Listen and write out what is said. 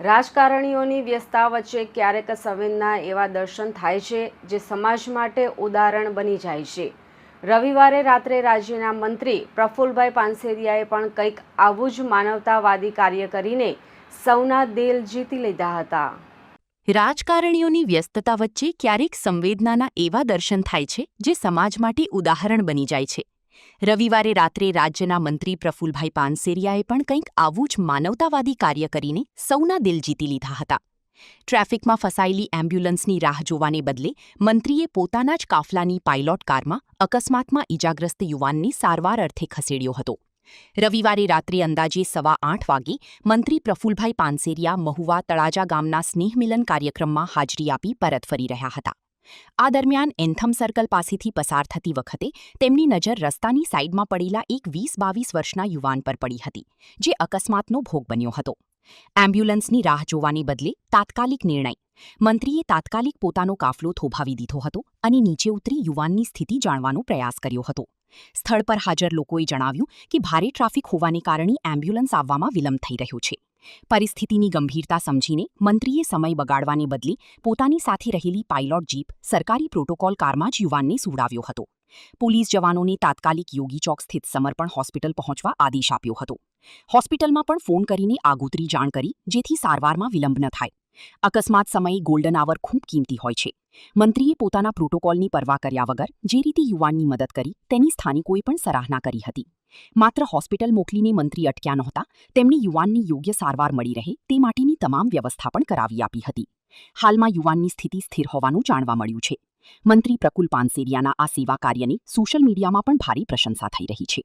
રાજકારણીઓની વ્યસ્તતા વચ્ચે ક્યારેક સંવેદના એવા દર્શન થાય છે જે સમાજ માટે ઉદાહરણ બની જાય છે। રવિવારે રાત્રે રાજ્યના મંત્રી પ્રફુલ્લભાઈ પાનસેરિયાએ પણ કંઈક આવું જ માનવતાવાદી કાર્ય કરીને સૌના દિલ જીતી લીધા હતા। રાજકારણીઓની વ્યસ્તતા વચ્ચે ક્યારેક સંવેદનાના એવા દર્શન થાય છે જે સમાજ માટે ઉદાહરણ બની જાય છે। રવિવારે રાત્રે રાજ્યના મંત્રી પ્રફુલ્લભાઈ પાનસેરિયાએ પણ કંઈક આવું જ માનવતાવાદી કાર્ય કરીને સૌના દિલ જીતી લીધા હતા। ટ્રાફિકમાં ફસાયેલી એમ્બ્યુલન્સની રાહ જોવાને બદલે મંત્રીએ પોતાના જ કાફલાની પાયલોટ કારમાં અકસ્માતમાં ઈજાગ્રસ્ત યુવાનને સારવાર અર્થે ખસેડ્યો હતો। રવિવારે રાત્રે અંદાજે 8:15 વાગે મંત્રી પ્રફુલ્લભાઈ પાનસેરિયા મહુવા તળાજા ગામના સ્નેહમિલન કાર્યક્રમમાં હાજરી આપી પરત ફરી રહ્યા હતા। આ દરમિયાન એન્થમ સર્કલ પાસેથી પસાર થતી વખતે તેમની નજર રસ્તાની સાઇડમાં પડેલા એક 20-22 વર્ષના યુવાન પર પડી હતી, જે અકસ્માતનો ભોગ બન્યો હતો। એમ્બ્યુલન્સની રાહ જોવાને બદલે તાત્કાલિક નિર્ણય મંત્રીએ તાત્કાલિક પોતાનો કાફલો થોભાવી દીધો હતો અને નીચે ઉતરી યુવાનની સ્થિતિ જાણવાનો પ્રયાસ કર્યો હતો। સ્થળ પર હાજર લોકોએ જણાવ્યું કે ભારે ટ્રાફિક હોવાને કારણે એમ્બ્યુલન્સ આવવામાં વિલંબ થઈ રહ્યો છે। પરિસ્થિતિની ગંભીરતા સમજીને મંત્રીએ સમય બગાડવાને બદલે પોતાની સાથે રહેલી પાયલોટ જીપ સરકારી પ્રોટોકોલ કારમાં જ યુવાનને સુવડાવ્યો હતો। પોલીસ જવાનોને તાત્કાલિક યોગી ચોક સ્થિત સમર્પણ હોસ્પિટલ પહોંચવા આદેશ આપ્યો હતો। હોસ્પિટલમાં પણ ફોન કરીને આગોતરી જાણ કરી જેથી સારવારમાં વિલંબ ન થાય। અકસ્માત સમયે ગોલ્ડન આવર ખૂબ કિંમતી હોય છે। મંત્રીએ પોતાના પ્રોટોકોલની પરવા કર્યા વગર જે રીતે યુવાનની મદદ કરી તેની સ્થાનિકોએ પણ સરાહના કરી હતી। માત્ર હોસ્પિટલ મોકલીને મંત્રી અટક્યા નહોતા, તેમણે યુવાનની યોગ્ય સારવાર મળી રહે તે માટેની તમામ વ્યવસ્થા પણ કરાવી આપી હતી। હાલમાં યુવાનની સ્થિતિ સ્થિર હોવાનું જાણવા મળ્યું છે। મંત્રી પ્રફુલ્લ પાનસેરિયાના આ સેવા કાર્યને સોશિયલ મીડિયામાં પણ ભારે પ્રશંસા થઈ રહી છે।